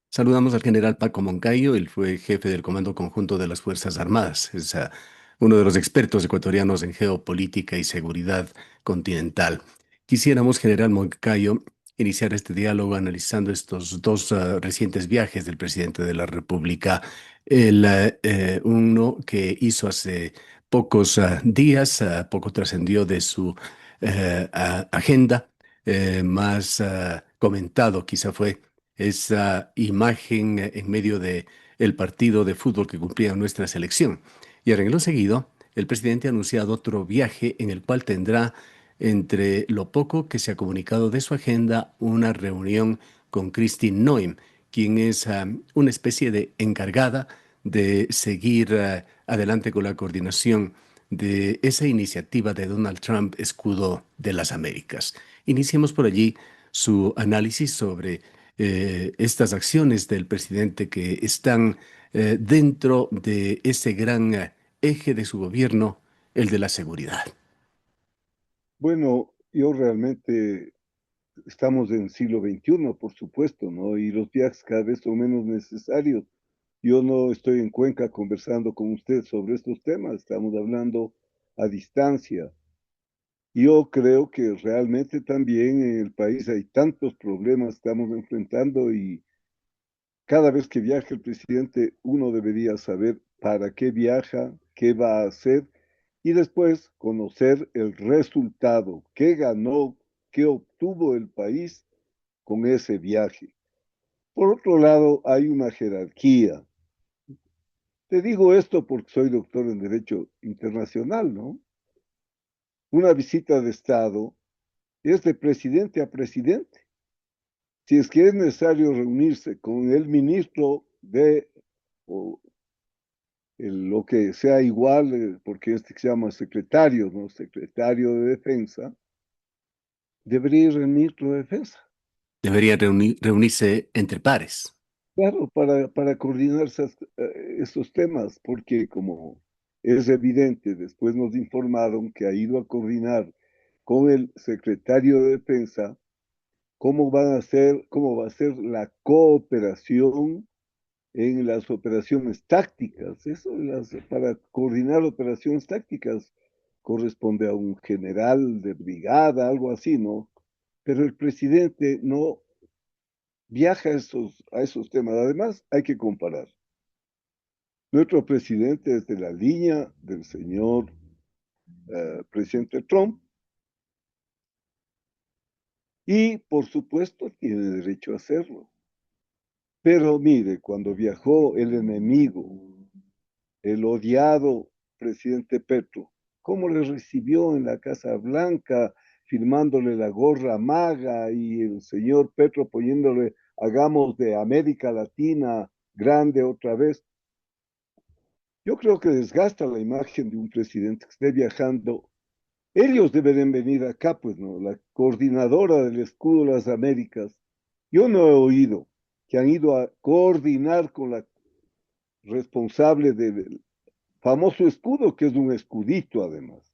Saludamos al general Paco Moncayo, él fue jefe del Comando Conjunto de las Fuerzas Armadas. Es uno de los expertos ecuatorianos en geopolítica y seguridad continental. Quisiéramos, general Moncayo, iniciar este diálogo analizando estos dos recientes viajes del presidente de la República. Uno que hizo hace pocos días, poco trascendió de su agenda, más comentado quizá fue esa imagen en medio de el partido de fútbol que cumplía nuestra selección. Y ahora en lo seguido, el presidente ha anunciado otro viaje en el cual tendrá, entre lo poco que se ha comunicado de su agenda, una reunión con Christine Noem, quien es una especie de encargada de seguir adelante con la coordinación de esa iniciativa de Donald Trump, Escudo de las Américas. Iniciemos por allí su análisis sobre estas acciones del presidente que están dentro de ese gran eje de su gobierno, el de la seguridad. Bueno, yo realmente estamos en el siglo XXI, por supuesto, ¿no? Y los viajes cada vez son menos necesarios. Yo no estoy en Cuenca conversando con usted sobre estos temas, estamos hablando a distancia. Yo creo que realmente también en el país hay tantos problemas que estamos enfrentando y cada vez que viaja el presidente uno debería saber para qué viaja, qué va a hacer y después conocer el resultado, qué ganó, qué obtuvo el país con ese viaje. Por otro lado, hay una jerarquía. Te digo esto porque soy doctor en Derecho Internacional, ¿no? Una visita de Estado es de presidente a presidente. Si es que es necesario reunirse con el ministro de o lo que sea igual, porque este se llama secretario, ¿no? Secretario de Defensa, debería ir el ministro de Defensa. Debería reunirse entre pares. Claro, para coordinar esos temas, porque como es evidente, después nos informaron que ha ido a coordinar con el secretario de Defensa cómo va a ser la cooperación en las operaciones tácticas. Para coordinar operaciones tácticas corresponde a un general de brigada, algo así, ¿no? Pero el presidente no viaja a esos temas. Además, hay que comparar. Nuestro presidente es de la línea del señor presidente Trump y, por supuesto, tiene derecho a hacerlo. Pero mire, cuando viajó el enemigo, el odiado presidente Petro, cómo le recibió en la Casa Blanca, firmándole la gorra maga y el señor Petro poniéndole, hagamos de América Latina grande otra vez. Yo creo que desgasta la imagen de un presidente que esté viajando. Ellos deberían venir acá, pues, ¿no? La coordinadora del Escudo de las Américas. Yo no he oído que han ido a coordinar con la responsable del famoso escudo, que es un escudito además.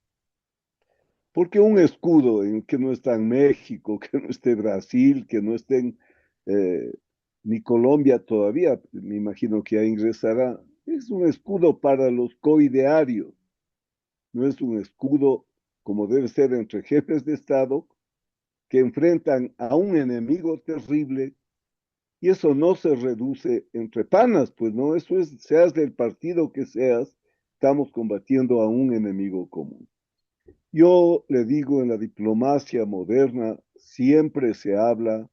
Porque un escudo en que no está en México, que no esté Brasil, que no esté eh, ni Colombia todavía, me imagino que ya ingresará, es un escudo para los coidearios, no es un escudo como debe ser entre jefes de Estado que enfrentan a un enemigo terrible y eso no se reduce entre panas, pues no, eso es, seas del partido que seas, estamos combatiendo a un enemigo común. Yo le digo, en la diplomacia moderna siempre se habla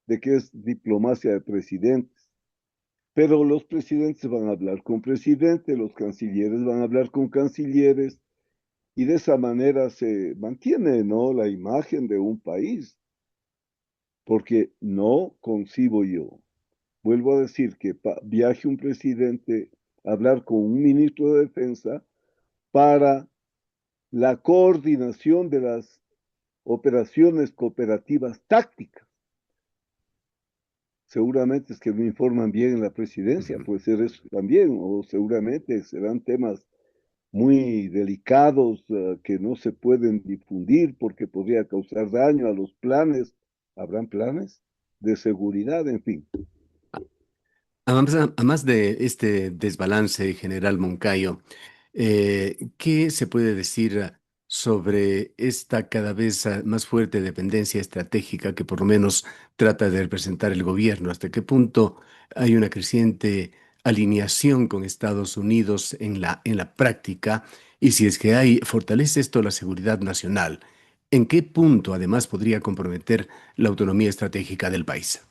de que es diplomacia de presidentes, pero los presidentes van a hablar con presidentes, los cancilleres van a hablar con cancilleres, y de esa manera se mantiene, ¿no?, la imagen de un país, porque no concibo yo, vuelvo a decir, que viaje un presidente a hablar con un ministro de defensa para la coordinación de las operaciones cooperativas tácticas. Seguramente es que no informan bien en la presidencia, Ujú. puede ser eso también, o seguramente serán temas muy delicados que no se pueden difundir porque podría causar daño a los planes. ¿Habrán planes de seguridad? En fin. Además de este desbalance general, Moncayo, ¿qué se puede decir sobre esta cada vez más fuerte dependencia estratégica que por lo menos trata de representar el gobierno? ¿Hasta qué punto hay una creciente alineación con Estados Unidos en la práctica? Y si es que hay, ¿fortalece esto la seguridad nacional? ¿En qué punto además podría comprometer la autonomía estratégica del país?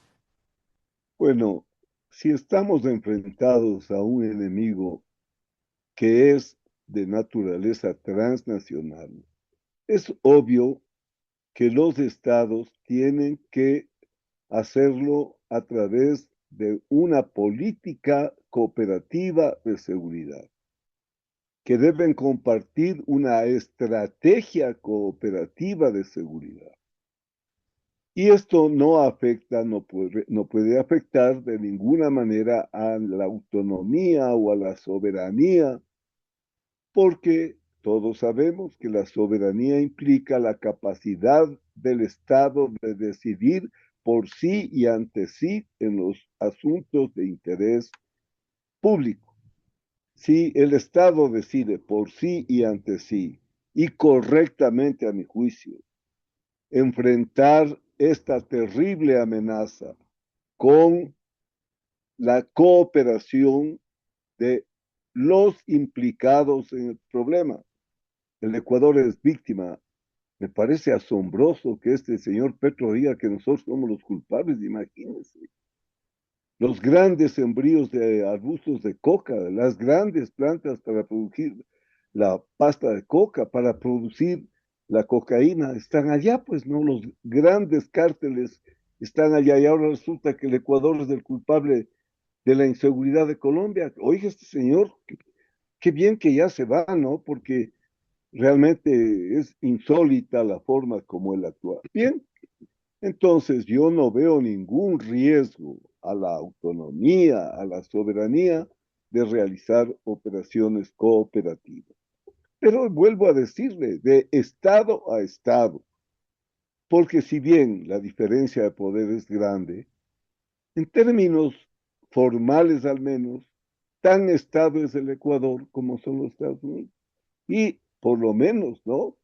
Bueno, si estamos enfrentados a un enemigo que es de naturaleza transnacional, es obvio que los estados tienen que hacerlo a través de una política cooperativa de seguridad, que deben compartir una estrategia cooperativa de seguridad. Y esto no afecta, no puede afectar de ninguna manera a la autonomía o a la soberanía, porque todos sabemos que la soberanía implica la capacidad del Estado de decidir por sí y ante sí en los asuntos de interés público. Si el Estado decide por sí y ante sí, y correctamente a mi juicio, enfrentar esta terrible amenaza con la cooperación de los implicados en el problema. El Ecuador es víctima. Me parece asombroso que este señor Petro diga que nosotros somos los culpables, imagínense. Los grandes sembríos de arbustos de coca, las grandes plantas para producir la pasta de coca, para producir la cocaína, están allá, pues no, los grandes cárteles están allá y ahora resulta que el Ecuador es el culpable de la inseguridad de Colombia. Oiga, este señor, qué bien que ya se va, ¿no? Porque realmente es insólita la forma como él actúa. Bien, entonces yo no veo ningún riesgo a la autonomía, a la soberanía de realizar operaciones cooperativas. Pero vuelvo a decirle, de Estado a Estado, porque si bien la diferencia de poder es grande, en términos formales al menos, tan Estado es el Ecuador como son los Estados Unidos. Y por lo menos, ¿no?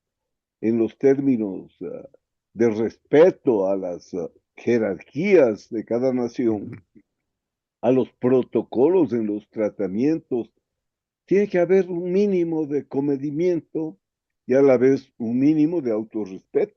En los términos de respeto a las jerarquías de cada nación, a los protocolos en los tratamientos, tiene que haber un mínimo de comedimiento y a la vez un mínimo de autorrespeto.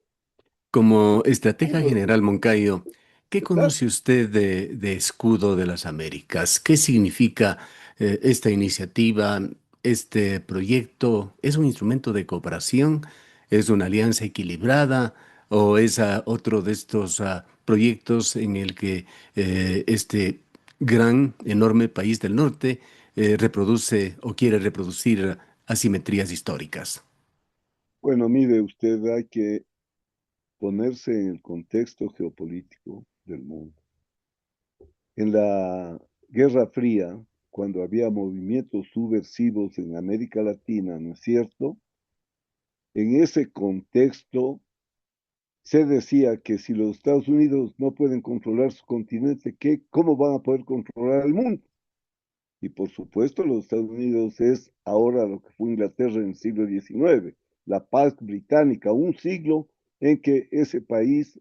Como estratega Todo general Moncayo, ¿qué está. conoce usted de Escudo de las Américas? ¿Qué significa esta iniciativa, este proyecto? ¿Es un instrumento de cooperación? ¿Es una alianza equilibrada? ¿O es otro de estos proyectos en el que este gran, enorme país del norte reproduce o quiere reproducir asimetrías históricas? Bueno, mire, usted hay que ponerse en el contexto geopolítico del mundo. En la Guerra Fría, cuando había movimientos subversivos en América Latina, ¿no es cierto? En ese contexto se decía que si los Estados Unidos no pueden controlar su continente, ¿cómo van a poder controlar el mundo? Y por supuesto, los Estados Unidos es ahora lo que fue Inglaterra en el siglo XIX, la paz británica, un siglo en que ese país,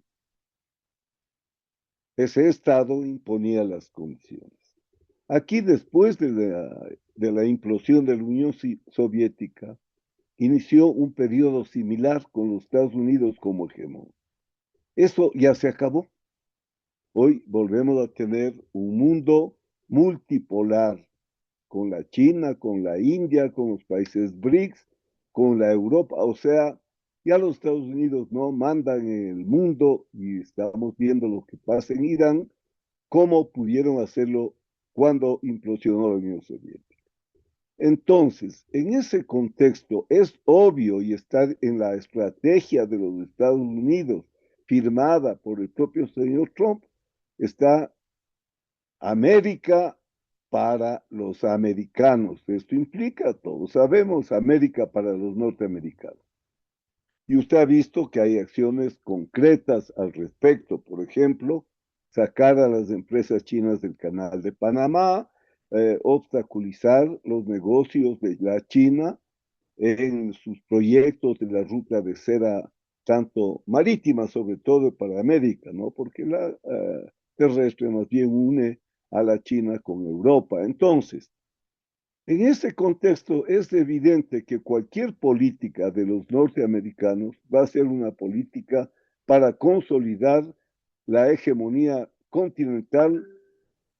ese Estado imponía las condiciones. Aquí, después de la implosión de la Unión Soviética, inició un periodo similar con los Estados Unidos como hegemón. Eso ya se acabó. Hoy volvemos a tener un mundo multipolar con la China, con la India, con los países BRICS, con la Europa. O sea, ya los Estados Unidos no mandan en el mundo y estamos viendo lo que pasa en Irán, cómo pudieron hacerlo cuando implosionó la Unión Soviética. Entonces, en ese contexto es obvio y está en la estrategia de los Estados Unidos, firmada por el propio señor Trump, está América para los americanos. Esto implica, todos sabemos, América para los norteamericanos. Y usted ha visto que hay acciones concretas al respecto. Por ejemplo, sacar a las empresas chinas del Canal de Panamá, obstaculizar los negocios de la China en sus proyectos de la ruta de seda, tanto marítima, sobre todo para América, ¿no? Porque la terrestre más bien une a la China con Europa. Entonces, en ese contexto es evidente que cualquier política de los norteamericanos va a ser una política para consolidar la hegemonía continental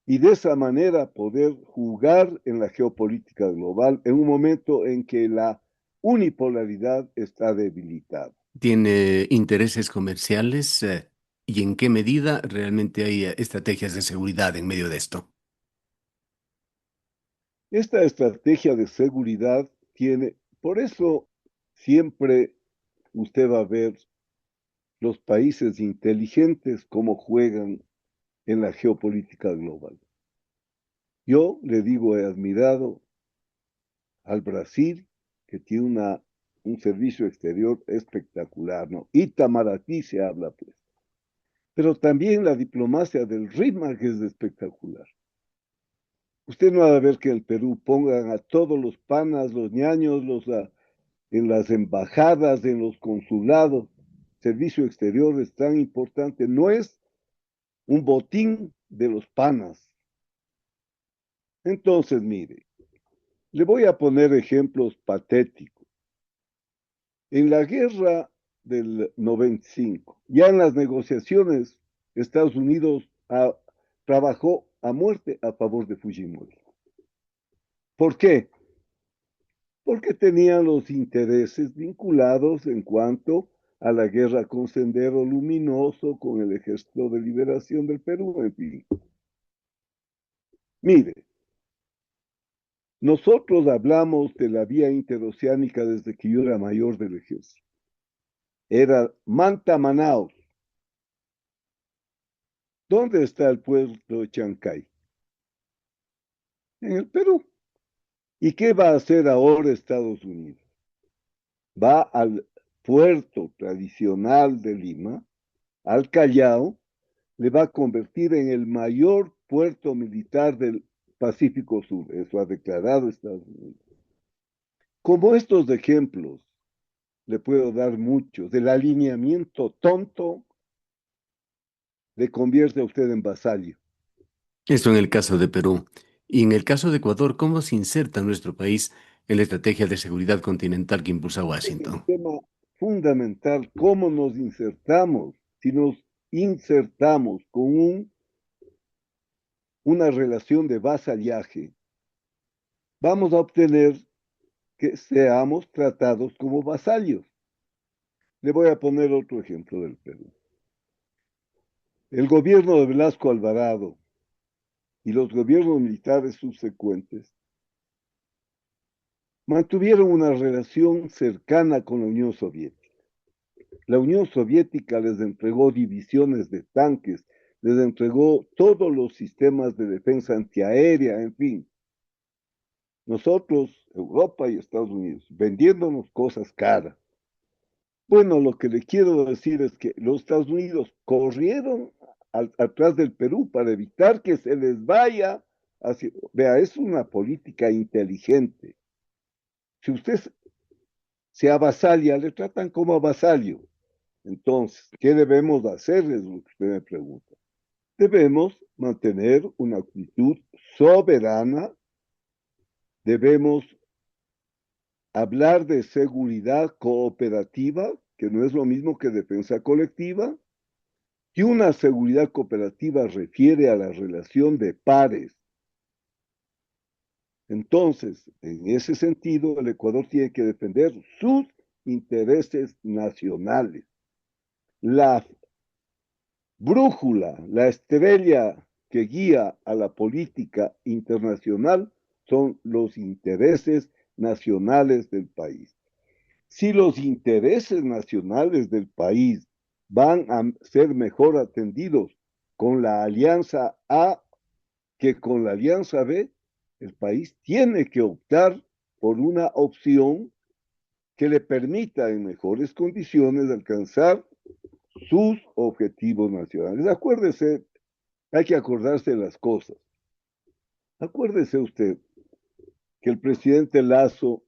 y de esa manera poder jugar en la geopolítica global en un momento en que la unipolaridad está debilitada. ¿Tiene intereses comerciales? ¿Y en qué medida realmente hay estrategias de seguridad en medio de esto? Esta estrategia de seguridad tiene, por eso siempre usted va a ver los países inteligentes cómo juegan en la geopolítica global. Yo le digo, he admirado al Brasil, que tiene un servicio exterior espectacular, ¿no? Itamaraty se habla, pues. Pero también la diplomacia del RIMAC es espectacular. Usted no va a ver que en el Perú pongan a todos los panas, los ñaños, en las embajadas, en los consulados. Servicio exterior es tan importante. No es un botín de los panas. Entonces, mire, le voy a poner ejemplos patéticos. En la guerra del 95, ya en las negociaciones, Estados Unidos trabajó a muerte a favor de Fujimori. ¿Por qué? Porque tenían los intereses vinculados en cuanto a la guerra con Sendero Luminoso, con el Ejército de Liberación del Perú, en fin. Mire, nosotros hablamos de la vía interoceánica desde que yo era mayor del ejército. Era Manta-Manaos. ¿Dónde está el puerto de Chancay? En el Perú. ¿Y qué va a hacer ahora Estados Unidos? Va al puerto tradicional de Lima, al Callao, le va a convertir en el mayor puerto militar del Pacífico Sur. Eso ha declarado Estados Unidos. Como estos ejemplos, le puedo dar muchos. Del alineamiento tonto le convierte a usted en vasallo. Esto en el caso de Perú. Y en el caso de Ecuador, ¿cómo se inserta nuestro país en la estrategia de seguridad continental que impulsa Es el Washington? tema fundamental, cómo nos insertamos. Si nos insertamos con una relación de vasallaje, vamos a obtener que seamos tratados como vasallos. Le voy a poner otro ejemplo del Perú. El gobierno de Velasco Alvarado y los gobiernos militares subsecuentes mantuvieron una relación cercana con la Unión Soviética. La Unión Soviética les entregó divisiones de tanques, les entregó todos los sistemas de defensa antiaérea, en fin. Nosotros, Europa y Estados Unidos, vendiéndonos cosas caras. Bueno, lo que le quiero decir es que los Estados Unidos corrieron atrás del Perú para evitar que se les vaya hacia... Vea, es una política inteligente. Si usted se avasalla, le tratan como a vasallo. Entonces, ¿qué debemos hacer? Es lo que usted me pregunta. Debemos mantener una actitud soberana, debemos hablar de seguridad cooperativa, que no es lo mismo que defensa colectiva, y una seguridad cooperativa refiere a la relación de pares. Entonces, en ese sentido, el Ecuador tiene que defender sus intereses nacionales. La brújula, la estrella que guía a la política internacional son los intereses nacionales del país. Si los intereses nacionales del país van a ser mejor atendidos con la alianza A que con la alianza B, el país tiene que optar por una opción que le permita en mejores condiciones alcanzar sus objetivos nacionales. Acuérdese Hay que acordarse de las cosas. Acuérdese usted que el presidente Lazo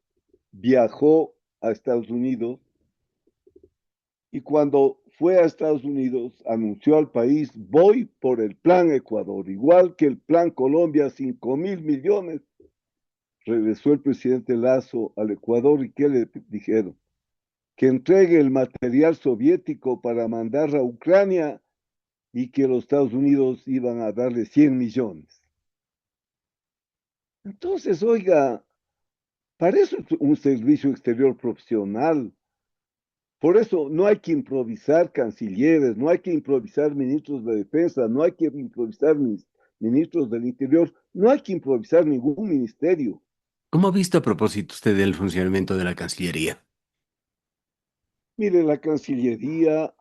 viajó a Estados Unidos y cuando fue a Estados Unidos anunció al país, voy por el plan Ecuador, igual que el plan Colombia, 5.000 millones. Regresó el presidente Lazo al Ecuador y ¿qué le dijeron? Que entregue el material soviético para mandar a Ucrania y que los Estados Unidos iban a darle 100 millones. Entonces, oiga, para eso es un servicio exterior profesional. Por eso no hay que improvisar cancilleres, no hay que improvisar ministros de defensa, no hay que improvisar ministros del interior, no hay que improvisar ningún ministerio. ¿Cómo ha visto a propósito usted del funcionamiento de la Cancillería? Mire, la Cancillería,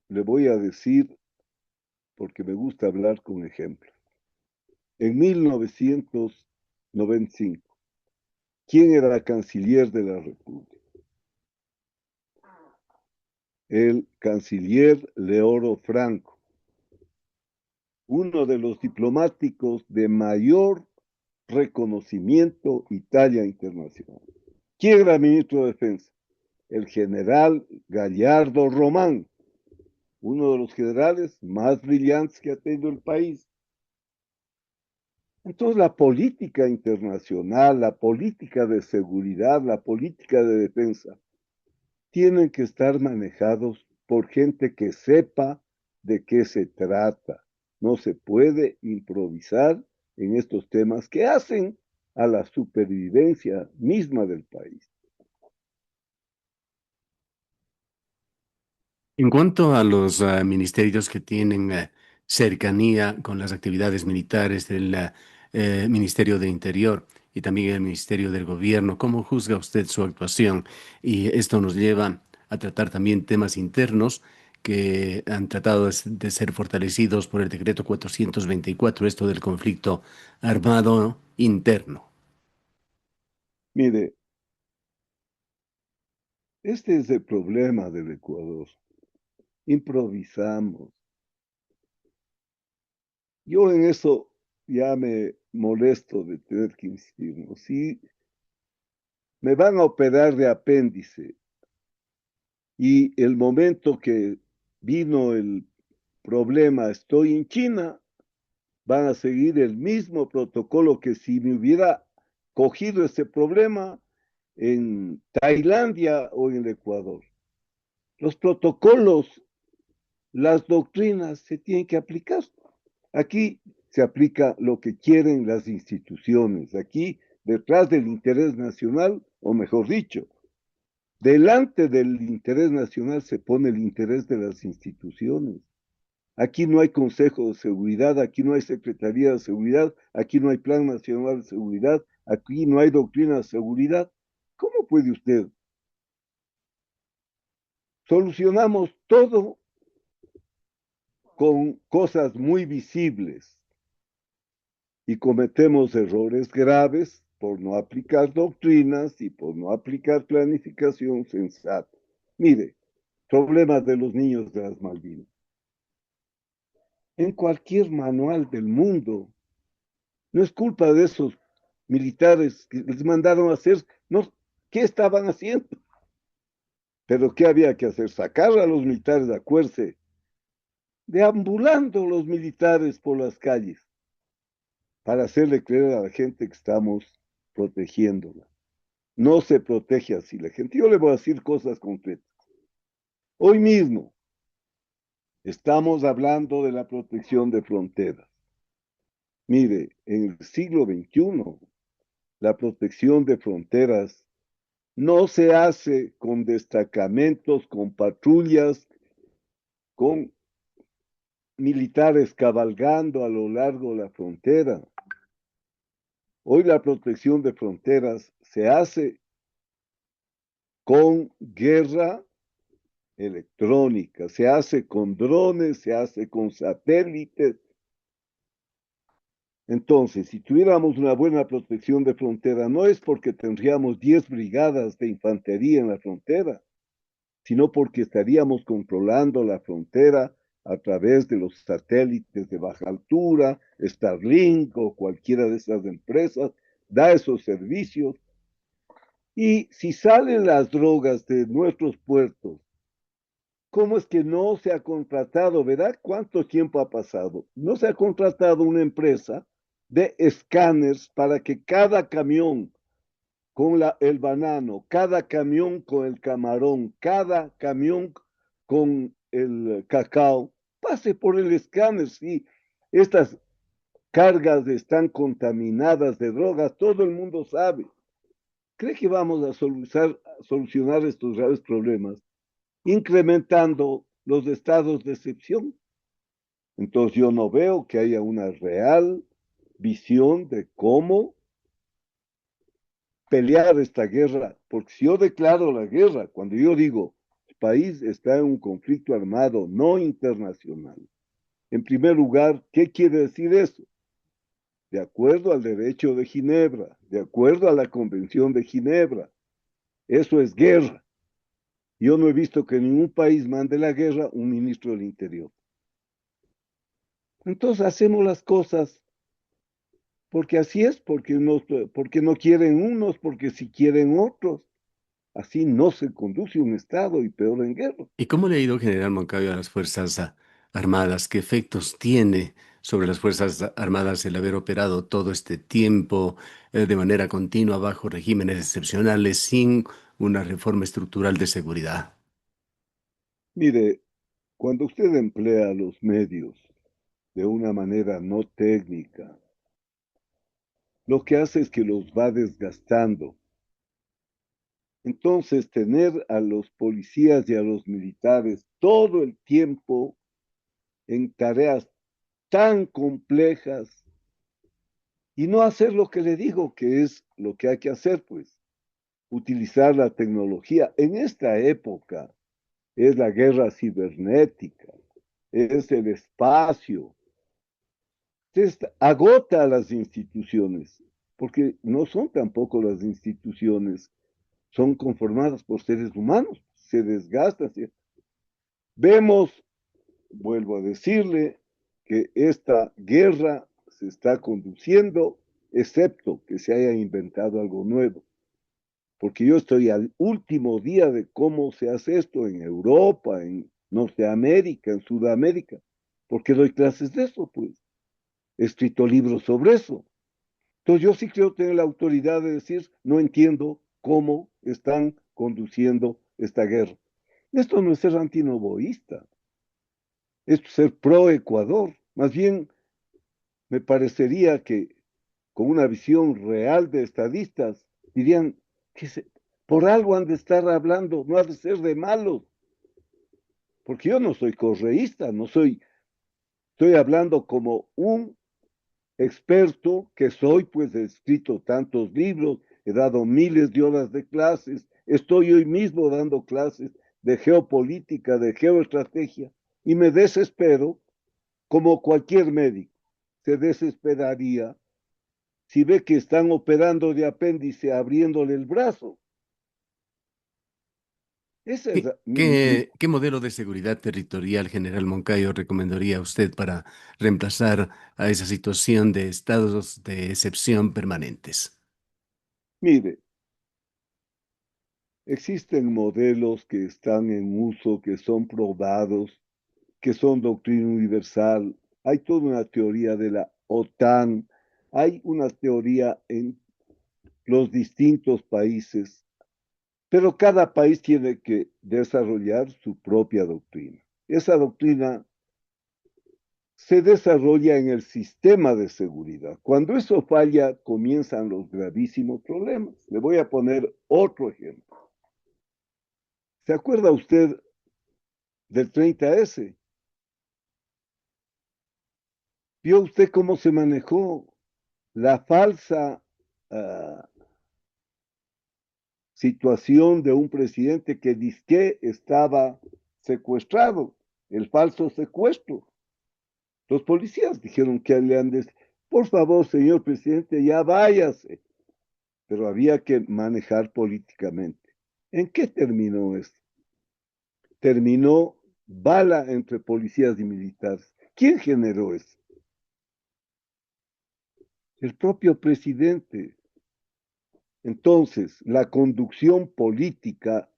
le voy a decir, porque me gusta hablar con ejemplos. En 1995, ¿quién era canciller de la República? El canciller Leoro Franco, uno de los diplomáticos de mayor reconocimiento y talla internacional. ¿Quién era ministro de Defensa? El general Gallardo Román, uno de los generales más brillantes que ha tenido el país. Entonces, la política internacional, la política de seguridad, la política de defensa, tienen que estar manejados por gente que sepa de qué se trata. No se puede improvisar en estos temas que hacen a la supervivencia misma del país. En cuanto a los ministerios que tienen cercanía con las actividades militares del Ministerio de Interior y también el Ministerio del Gobierno, ¿cómo juzga usted su actuación? Y esto nos lleva a tratar también temas internos que han tratado de ser fortalecidos por el decreto 424, esto del conflicto armado interno. Mire, este es el problema del Ecuador. Improvisamos. Yo en eso ya me molesto de tener que insistir, ¿no? Si me van a operar de apéndice y el momento que vino el problema, estoy en China, van a seguir el mismo protocolo que si me hubiera cogido ese problema en Tailandia o en el Ecuador. Los protocolos, las doctrinas se tienen que aplicar. Aquí se aplica lo que quieren las instituciones. Aquí, detrás del interés nacional, o mejor dicho, delante del interés nacional se pone el interés de las instituciones. Aquí no hay Consejo de Seguridad, aquí no hay Secretaría de Seguridad, aquí no hay Plan Nacional de Seguridad, aquí no hay doctrina de seguridad. ¿Cómo puede usted? Solucionamos todo con cosas muy visibles y cometemos errores graves por no aplicar doctrinas y por no aplicar planificación sensata. Mire, problemas de los niños de las Malvinas. En cualquier manual del mundo, no es culpa de esos militares que les mandaron a hacer, no, ¿qué estaban haciendo? Pero ¿qué había que hacer? Sacar a los militares a Cuerce, deambulando los militares por las calles, para hacerle creer a la gente que estamos protegiéndola. No se protege así la gente. Yo le voy a decir cosas concretas. Hoy mismo estamos hablando de la protección de fronteras. Mire, en el siglo XXI, la protección de fronteras no se hace con destacamentos, con patrullas, con militares cabalgando a lo largo de la frontera. Hoy la protección de fronteras se hace con guerra electrónica, se hace con drones, se hace con satélites. Entonces, si tuviéramos una buena protección de frontera, no es porque tendríamos 10 brigadas de infantería en la frontera, sino porque estaríamos controlando la frontera a través de los satélites de baja altura, Starlink o cualquiera de esas empresas, da esos servicios. Y si salen las drogas de nuestros puertos, ¿cómo es que no se ha contratado? ¿Verdad? ¿Cuánto tiempo ha pasado? No se ha contratado una empresa de escáneres para que cada camión con el banano, cada camión con el camarón, cada camión con el cacao, pase por el escáner. Si estas cargas están contaminadas de drogas, todo el mundo sabe. ¿Cree que vamos a solucionar estos graves problemas incrementando los estados de excepción? Entonces yo no veo que haya una real visión de cómo pelear esta guerra, porque si yo declaro la guerra, cuando yo digo el país está en un conflicto armado no internacional, en primer lugar, ¿qué quiere decir eso? De acuerdo al derecho de Ginebra, de acuerdo a la Convención de Ginebra, eso es guerra. Yo no he visto que ningún país mande la guerra un ministro del Interior. Entonces hacemos las cosas porque así es, porque no quieren unos, porque si quieren otros. Así no se conduce un Estado y peor en guerra. ¿Y cómo le ha ido General Moncayo a las Fuerzas Armadas? ¿Qué efectos tiene sobre las Fuerzas Armadas el haber operado todo este tiempo de manera continua bajo regímenes excepcionales sin una reforma estructural de seguridad? Mire, cuando usted emplea los medios de una manera no técnica, lo que hace es que los va desgastando. Entonces, tener a los policías y a los militares todo el tiempo en tareas tan complejas y no hacer lo que le digo, que es lo que hay que hacer, pues, utilizar la tecnología. En esta época es la guerra cibernética, es el espacio. Entonces, agota a las instituciones, porque no son tampoco las instituciones, son conformadas por seres humanos, se desgastan. Vemos, vuelvo a decirle, que esta guerra se está conduciendo, excepto que se haya inventado algo nuevo, porque yo estoy al último día de cómo se hace esto en Europa, en Norteamérica, en Sudamérica, porque doy clases de eso, pues. He escrito libros sobre eso. Entonces yo sí creo tener la autoridad de decir, no entiendo cómo están conduciendo esta guerra. Esto no es ser antinovoísta, esto es ser pro Ecuador. Más bien me parecería que con una visión real de estadistas dirían que por algo han de estar hablando, no ha de ser de malos, porque yo no soy correísta, no soy, estoy hablando como un experto que soy, pues he escrito tantos libros, he dado miles de horas de clases, estoy hoy mismo dando clases de geopolítica, de geoestrategia, y me desespero como cualquier médico se desesperaría si ve que están operando de apéndice abriéndole el brazo. Esa es ¿Qué modelo de seguridad territorial, General Moncayo, recomendaría usted para reemplazar a esa situación de estados de excepción permanentes? mire, existen modelos que están en uso, que son probados, que son doctrina universal. Hay toda una teoría de la OTAN, hay una teoría en los distintos países, pero cada país tiene que desarrollar su propia doctrina. Esa doctrina se desarrolla en el sistema de seguridad. Cuando eso falla, comienzan los gravísimos problemas. Le voy a poner otro ejemplo. ¿Se acuerda usted del 30S? ¿Vio usted cómo se manejó la falsa uh, situación de un presidente que dizque estaba secuestrado, el falso secuestro? Los policías dijeron que le han de... Por favor, señor presidente, ya váyase. Pero había que manejar políticamente. ¿En qué terminó esto? terminó bala entre policías y militares. ¿Quién generó eso? El propio presidente. Entonces, la conducción política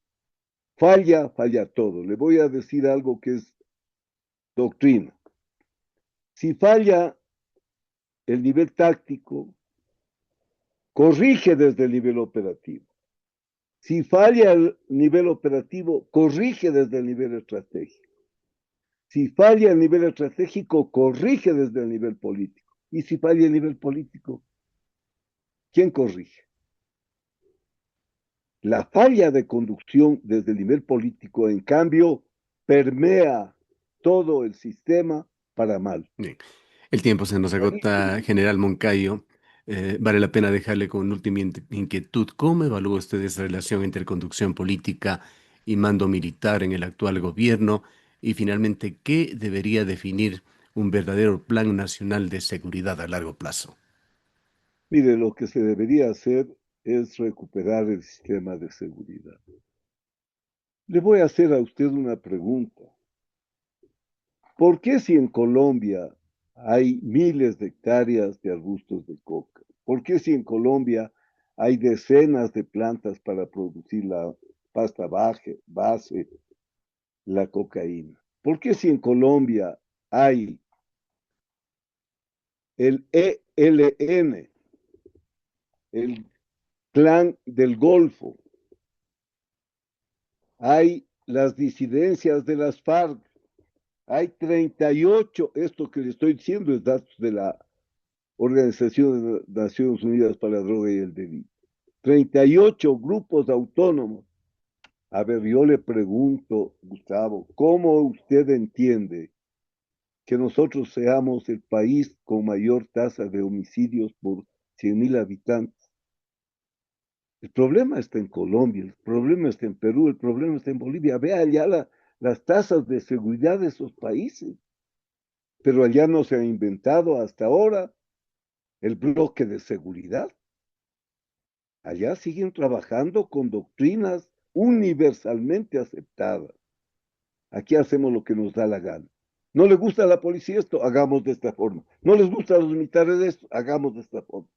falla todo. Le voy a decir algo que es doctrina. Si falla el nivel táctico, corrige desde el nivel operativo. Si falla el nivel operativo, corrige desde el nivel estratégico. Si falla el nivel estratégico, corrige desde el nivel político. Y si falla el nivel político, ¿quién corrige? La falla de conducción desde el nivel político, en cambio, permea todo el sistema para mal. Bien. El tiempo se nos agota, Clarísimo. General Moncayo. Vale la pena dejarle con una última inquietud. ¿Cómo evalúa usted esa relación entre conducción política y mando militar en el actual gobierno? Y finalmente, ¿qué debería definir un verdadero plan nacional de seguridad a largo plazo? Mire, lo que se debería hacer es recuperar el sistema de seguridad. Le voy a hacer a usted una pregunta. ¿Por qué si en Colombia hay miles de hectáreas de arbustos de coca? ¿Por qué si en Colombia hay decenas de plantas para producir la pasta base, la cocaína? ¿Por qué si en Colombia hay el ELN, el clan del Golfo, hay las disidencias de las FARC, hay 38, esto que le estoy diciendo es datos de la Organización de Naciones Unidas para la Droga y el Delito, 38 grupos autónomos? A ver, yo le pregunto, Gustavo, ¿cómo usted entiende que nosotros seamos el país con mayor tasa de homicidios por 100.000 habitantes? El problema está en Colombia, el problema está en Perú, el problema está en Bolivia. Vea allá las tasas de seguridad de esos países, pero allá no se ha inventado hasta ahora el bloque de seguridad. Allá siguen trabajando con doctrinas universalmente aceptadas. Aquí hacemos lo que nos da la gana. ¿No les gusta a la policía esto? Hagamos de esta forma. ¿No les gusta a los militares esto? Hagamos de esta forma.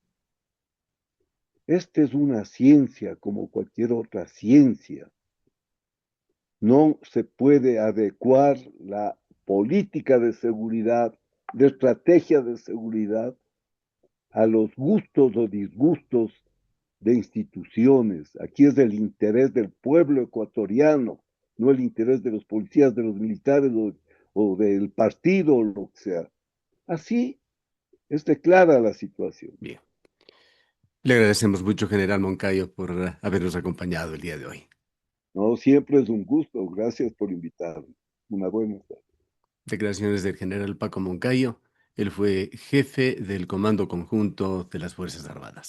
Esta es una ciencia como cualquier otra ciencia. No se puede adecuar la política de seguridad, de estrategia de seguridad, a los gustos o disgustos de instituciones. Aquí es el interés del pueblo ecuatoriano, no el interés de los policías, de los militares o del partido o lo que sea. Así es de clara la situación. Bien. Le agradecemos mucho, General Moncayo, por habernos acompañado el día de hoy. No, siempre es un gusto. Gracias por invitarme. Una buena tarde. Declaraciones del General Paco Moncayo. Él fue jefe del Comando Conjunto de las Fuerzas Armadas.